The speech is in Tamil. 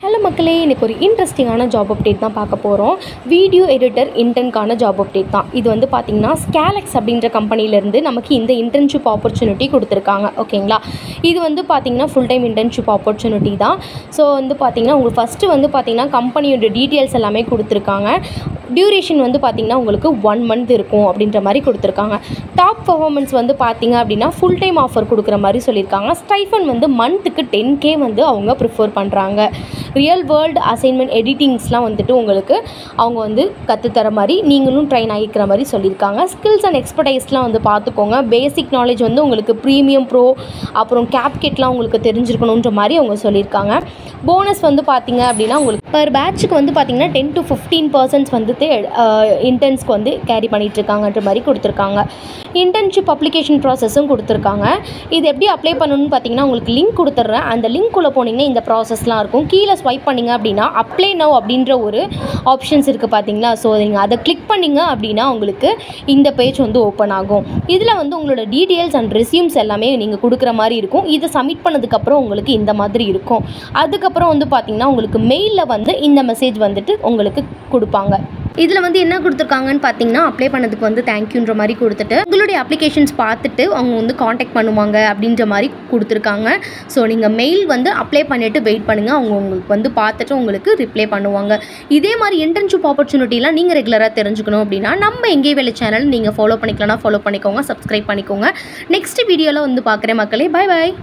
ஹலோ மக்களே, இன்றைக்கி ஒரு இன்ட்ரெஸ்டிங்கான ஜாப் அப்டேட் தான் பார்க்க போகிறோம். வீடியோ எடிட்டர் இன்டர்ன்கான ஜாப் அப்டேட் தான் இது. பார்த்திங்கன்னா ஸ்கேலெக்ஸ் அப்படின்ற கம்பெனிலேருந்து நமக்கு இந்த இன்டர்ன்ஷிப் ஆப்பர்ச்சுனிட்டி கொடுத்துருக்காங்க. ஓகேங்களா, இது பார்த்திங்கன்னா ஃபுல் டைம் இன்டர்ன்ஷிப் ஆப்பர்ச்சுனிட்டி தான். ஸோ பார்த்திங்கன்னா உங்களுக்கு ஃபஸ்ட்டு பார்த்திங்கன்னா கம்பெனியோட டீட்டெயில்ஸ் எல்லாமே கொடுத்துருக்காங்க. டியூரேஷன் பார்த்திங்கன்னா உங்களுக்கு 1 month இருக்கும் அப்படின்ற மாதிரி கொடுத்துருக்காங்க. டாப் பர்ஃபார்மன்ஸ் பார்த்திங்க அப்படின்னா ஃபுல் டைம் ஆஃபர் கொடுக்குற மாதிரி சொல்லியிருக்காங்க. ஸ்டைஃபன் மந்த்துக்கு 10K அவங்க ப்ரிஃபர் பண்ணுறாங்க. ரியல் வேர்ல்டு அசைன்மெண்ட் எடிட்டிங்ஸ்லாம் உங்களுக்கு அவங்க கற்றுத்தர மாதிரி நீங்களும் ட்ரெயின் ஆகிக்கிற மாதிரி சொல்லியிருக்காங்க. ஸ்கில்ஸ் அண்ட் எக்ஸ்பர்டைஸ்லாம் பார்த்துக்கோங்க. பேசிக் நாலேஜ் உங்களுக்கு ப்ரீமியம் ப்ரோ அப்புறம் கேப்கெட்லாம் உங்களுக்கு தெரிஞ்சிருக்கணுன்ற மாதிரி அவங்க சொல்லியிருக்காங்க. போனஸ் பார்த்திங்க அப்படின்னா உங்களுக்கு பர் பேட்சுக்கு பார்த்திங்கன்னா 10 to 15% இன்டர்ன்ஸ்க்கு கேரி பண்ணிகிட்ருக்காங்கன்ற மாதிரி கொடுத்துருக்காங்க. இன்டர்ன்ஷிப் அப்ளிகேஷன் ப்ராசஸும் கொடுத்துருக்காங்க. இது எப்படி அப்ளை பண்ணணும்னு பார்த்திங்கன்னா உங்களுக்கு லிங்க் கொடுத்துட்றேன். அந்த லிங்க்குள்ளே போனீங்கன்னா இந்த ப்ராசஸ்லாம் இருக்கும். கீழே ஸ்வைப் பண்ணிங்க அப்படின்னா அப்ளை நவ் அப்படின்ற ஒரு ஆப்ஷன்ஸ் இருக்குது பார்த்தீங்களா. ஸோ நீங்கள் அதை கிளிக் பண்ணிங்க அப்படின்னா உங்களுக்கு இந்த பேஜ் ஓப்பன் ஆகும். இதில் உங்களோட டீட்டெயில்ஸ் அண்ட் ரெஸ்யூம்ஸ் எல்லாமே நீங்கள் கொடுக்குற மாதிரி இருக்கும். இதை சப்மிட் பண்ணதுக்கப்புறம் உங்களுக்கு இந்த மாதிரி இருக்கும். அதுக்கப்புறம் பார்த்திங்கன்னா உங்களுக்கு மெயிலில் இந்த மெசேஜ் உங்களுக்கு கொடுப்பாங்க. இதில் என்ன கொடுத்துருக்காங்கன்னு பார்த்தீங்கன்னா அப்ளை பண்ணதுக்கு தேங்க்யூன்ற மாதிரி கொடுத்துட்டு உங்களுடைய அப்ளிகேஷன்ஸ் பார்த்துட்டு அவங்க காண்டாக்ட் பண்ணுவாங்க அப்படின்ற மாதிரி கொடுத்துருக்காங்க. ஸோ நீங்கள் மெயில் அப்ளை பண்ணிவிட்டு வெயிட் பண்ணுங்கள். அவங்க உங்களுக்கு பார்த்துட்டு உங்களுக்கு ரிப்ளை பண்ணுவாங்க. இதே மாதிரி இன்டர்ன்ஷிப் ஆப்பர்ச்சுனிட்டிலாம் நீங்கள் ரெகுலராக தெரிஞ்சுக்கணும் அப்படின்னா நம்ம எங்கே வேலை சேனல் நீங்கள் ஃபாலோ பண்ணிக்கலாம்னா ஃபாலோ பண்ணிக்கோங்க, சப்ஸ்கிரைப் பண்ணிக்கோங்க. நெக்ஸ்ட் வீடியோவில் பார்க்குறேன் மக்களே. Bye bye.